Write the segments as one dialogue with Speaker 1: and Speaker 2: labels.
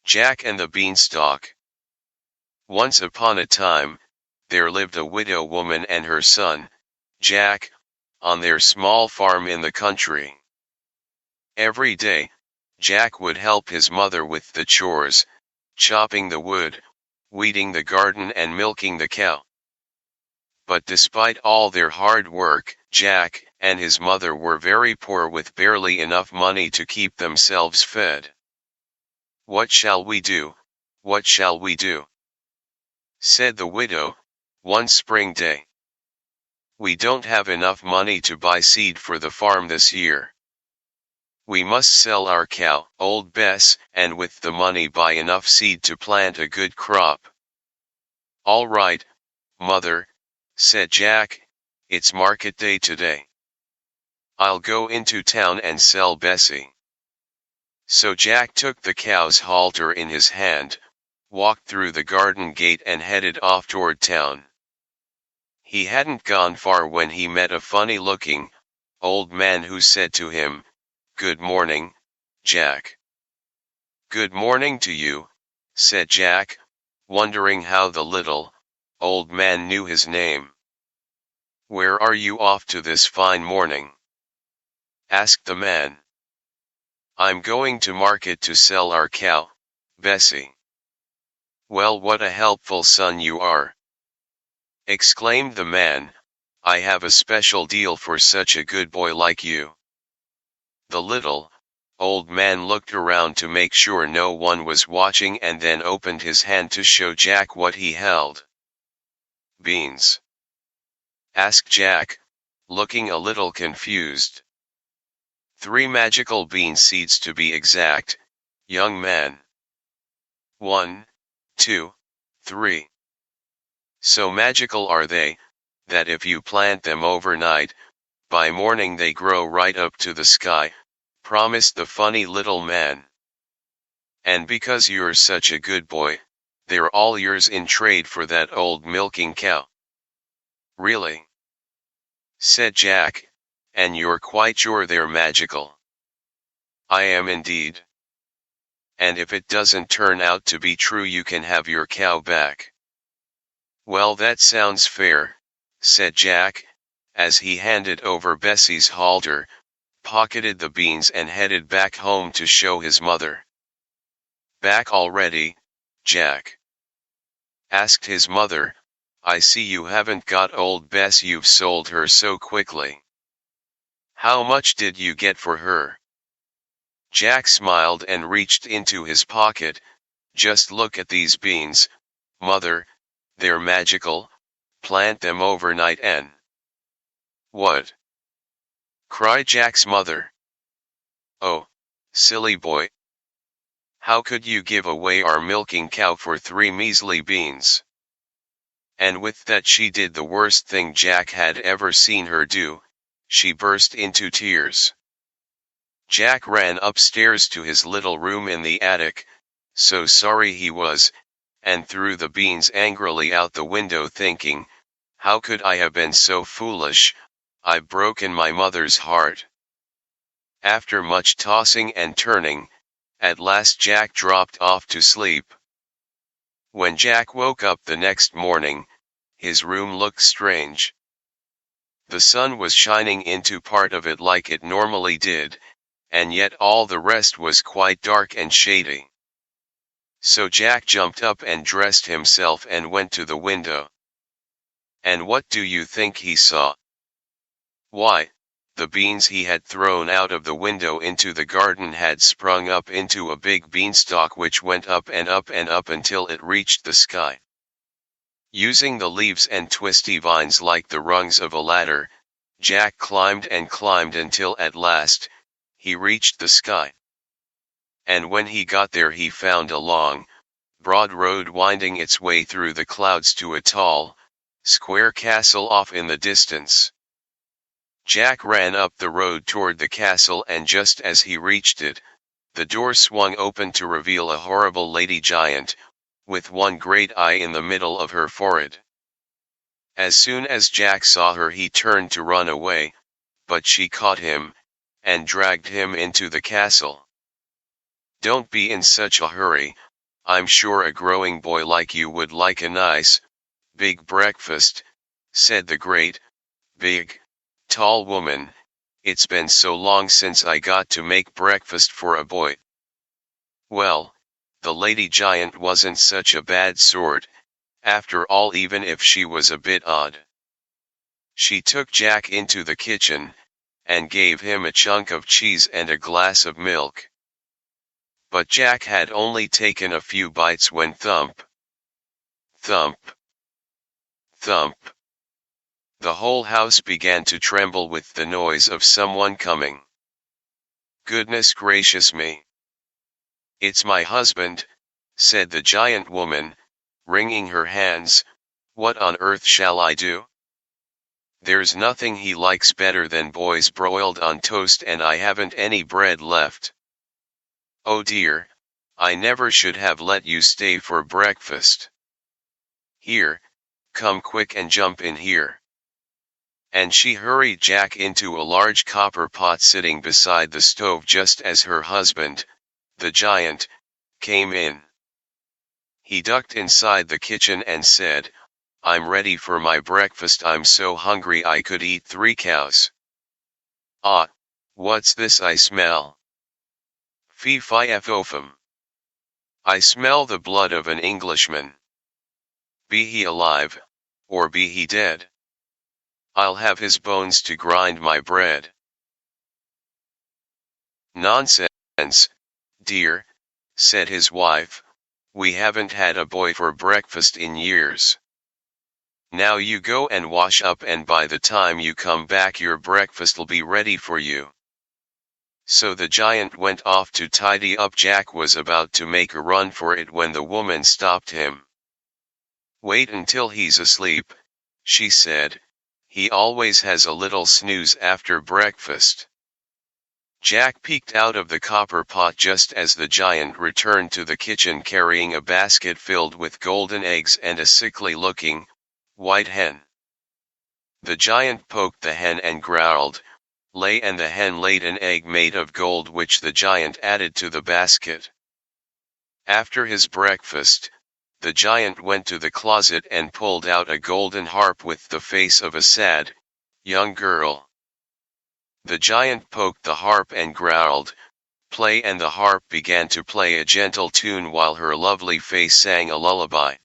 Speaker 1: Jack and the Beanstalk. Once upon a time, there lived a widow woman and her son, Jack, on their small farm in the country. Every day, Jack would help his mother with the chores, chopping the wood, weeding the garden and milking the cow. But despite all their hard work, Jack and his mother were very poor with barely enough money to keep themselves fed. "What shall we do? What shall we do?" said the widow, one spring day. "We don't have enough money to buy seed for the farm this year. We must sell our cow, old Bess, and with the money buy enough seed to plant a good crop." "All right, mother," said Jack, "it's market day today. I'll go into town and sell Bessie." So Jack took the cow's halter in his hand, walked through the garden gate and headed off toward town. He hadn't gone far when he met a funny-looking, old man who said to him, "Good morning, Jack." "Good morning to you," said Jack, wondering how the little, old man knew his name. "Where are you off to this fine morning?" asked the man. "I'm going to market to sell our cow, Bessie." "Well, what a helpful son you are!" exclaimed the man. "I have a special deal for such a good boy like you." The little, old man looked around to make sure no one was watching and then opened his hand to show Jack what he held. "Beans?" asked Jack, looking a little confused. "3 magical bean seeds to be exact, young man. 1, 2, 3. So magical are they, that if you plant them overnight, by morning they grow right up to the sky," promised the funny little man. "And because you're such a good boy, they're all yours in trade for that old milking cow." "Really?" said Jack, "and you're quite sure they're magical?" "I am indeed. And if it doesn't turn out to be true, you can have your cow back." "Well, that sounds fair," said Jack, as he handed over Bessie's halter, pocketed the beans and headed back home to show his mother. "Back already, Jack?" asked his mother. "I see you haven't got old Bess, you've sold her so quickly. How much did you get for her?" Jack smiled and reached into his pocket. "Just look at these beans, mother, they're magical, plant them overnight and—" "What?" cried Jack's mother. "Oh, silly boy. How could you give away our milking cow for 3 measly beans?" And with that she did the worst thing Jack had ever seen her do. She burst into tears. Jack ran upstairs to his little room in the attic, so sorry he was, and threw the beans angrily out the window thinking, "How could I have been so foolish? I've broken my mother's heart." After much tossing and turning, at last Jack dropped off to sleep. When Jack woke up the next morning, his room looked strange. The sun was shining into part of it like it normally did, and yet all the rest was quite dark and shady. So Jack jumped up and dressed himself and went to the window. And what do you think he saw? Why, the beans he had thrown out of the window into the garden had sprung up into a big beanstalk which went up and up and up until it reached the sky. Using the leaves and twisty vines like the rungs of a ladder, Jack climbed and climbed until at last, he reached the sky. And when he got there he found a long, broad road winding its way through the clouds to a tall, square castle off in the distance. Jack ran up the road toward the castle, and just as he reached it, the door swung open to reveal a horrible lady giant, with one great eye in the middle of her forehead. As soon as Jack saw her he turned to run away, but she caught him, and dragged him into the castle. "Don't be in such a hurry, I'm sure a growing boy like you would like a nice, big breakfast, said the great, big, tall woman. It's been so long since I got to make breakfast for a boy. Well, the lady giant wasn't such a bad sort, after all, even if she was a bit odd. She took Jack into the kitchen, and gave him a chunk of cheese and a glass of milk. But Jack had only taken a few bites when thump, thump, thump. The whole house began to tremble with the noise of someone coming. Goodness gracious me! It's my husband, said the giant woman, wringing her hands. What on earth shall I do? There's nothing he likes better than boys broiled on toast, and I haven't any bread left. Oh dear, I never should have let you stay for breakfast. Here, come quick and jump in here. And she hurried Jack into a large copper pot sitting beside the stove just as her husband, the giant, came in. He ducked inside the kitchen and said, I'm ready for my breakfast. I'm so hungry I could eat 3 cows. Ah, what's this I smell? Fee fi fofum. I smell the blood of an Englishman. Be he alive, or be he dead. I'll have his bones to grind my bread. Nonsense, dear, said his wife, we haven't had a boy for breakfast in years. Now you go and wash up, and by the time you come back your breakfast'll be ready for you. So the giant went off to tidy up. Jack was about to make a run for it when the woman stopped him. Wait until he's asleep, she said, he always has a little snooze after breakfast. Jack peeked out of the copper pot just as the giant returned to the kitchen carrying a basket filled with golden eggs and a sickly-looking, white hen. The giant poked the hen and growled, lay, and the hen laid an egg made of gold which the giant added to the basket. After his breakfast, the giant went to the closet and pulled out a golden harp with the face of a sad, young girl. The giant poked the harp and growled, play, and the harp began to play a gentle tune while her lovely face sang a lullaby.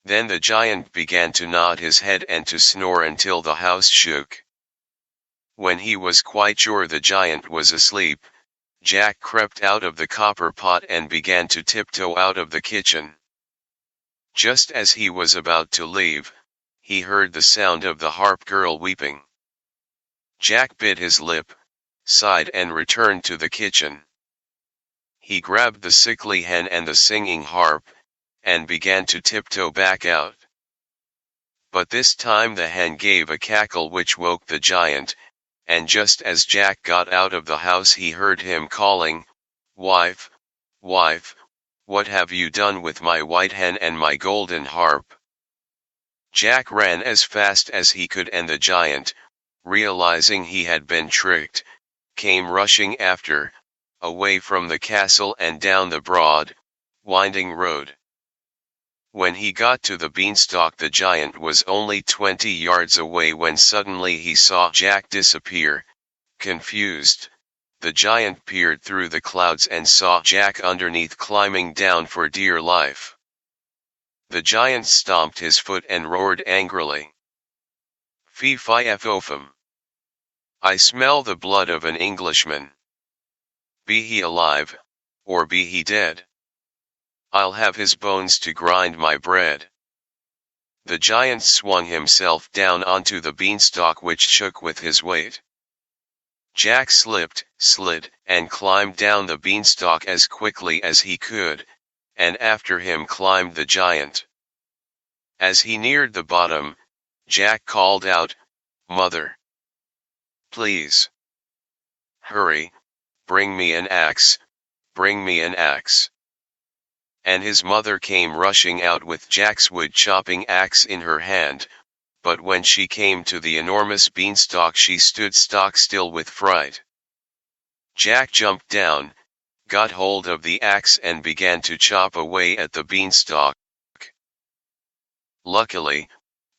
Speaker 1: Then the giant began to nod his head and to snore until the house shook. When he was quite sure the giant was asleep, Jack crept out of the copper pot and began to tiptoe out of the kitchen. Just as he was about to leave, he heard the sound of the harp girl weeping. Jack bit his lip, sighed, and returned to the kitchen. He grabbed the sickly hen and the singing harp, and began to tiptoe back out. But this time the hen gave a cackle which woke the giant, and just as Jack got out of the house he heard him calling, wife, wife, what have you done with my white hen and my golden harp? Jack ran as fast as he could, and the giant, realizing he had been tricked, came rushing after, away from the castle and down the broad, winding road. When he got to the Beanstalk the giant was only 20 yards away when suddenly he saw Jack disappear. Confused, the giant peered through the clouds and saw Jack underneath climbing down for dear life. The giant stomped his foot and roared angrily. Fee fi fofum. I smell the blood of an Englishman. Be he alive, or be he dead. I'll have his bones to grind my bread. The giant swung himself down onto the beanstalk which shook with his weight. Jack slipped, slid, and climbed down the beanstalk as quickly as he could, and after him climbed the giant. As he neared the bottom, Jack called out, Mother! Please! Hurry, bring me an axe, bring me an axe. And his mother came rushing out with Jack's wood-chopping axe in her hand, but when she came to the enormous beanstalk she stood stock still with fright. Jack jumped down, got hold of the axe and began to chop away at the beanstalk. Luckily,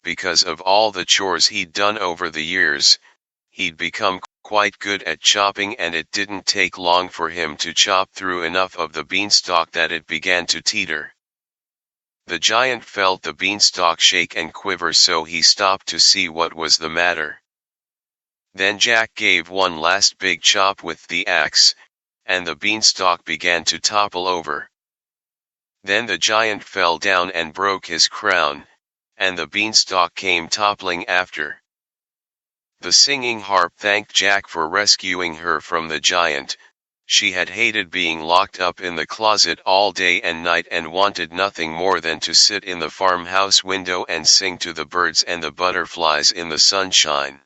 Speaker 1: because of all the chores he'd done over the years, he'd become quite good at chopping, and it didn't take long for him to chop through enough of the beanstalk that it began to teeter. The giant felt the beanstalk shake and quiver, so he stopped to see what was the matter. Then Jack gave one last big chop with the axe, and the beanstalk began to topple over. Then the giant fell down and broke his crown, and the beanstalk came toppling after. The singing harp thanked Jack for rescuing her from the giant. She had hated being locked up in the closet all day and night and wanted nothing more than to sit in the farmhouse window and sing to the birds and the butterflies in the sunshine.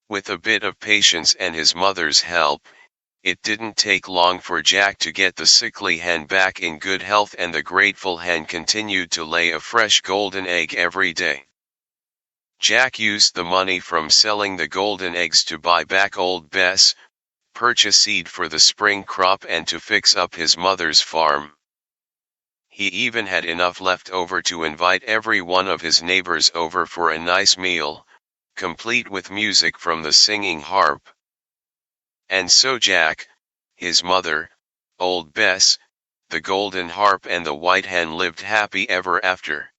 Speaker 1: With a bit of patience and his mother's help, it didn't take long for Jack to get the sickly hen back in good health, and the grateful hen continued to lay a fresh golden egg every day. Jack used the money from selling the golden eggs to buy back old Bess, purchase seed for the spring crop, and to fix up his mother's farm. He even had enough left over to invite every one of his neighbors over for a nice meal, complete with music from the singing harp. And so Jack, his mother, old Bess, the golden harp, and the white hen lived happy ever after.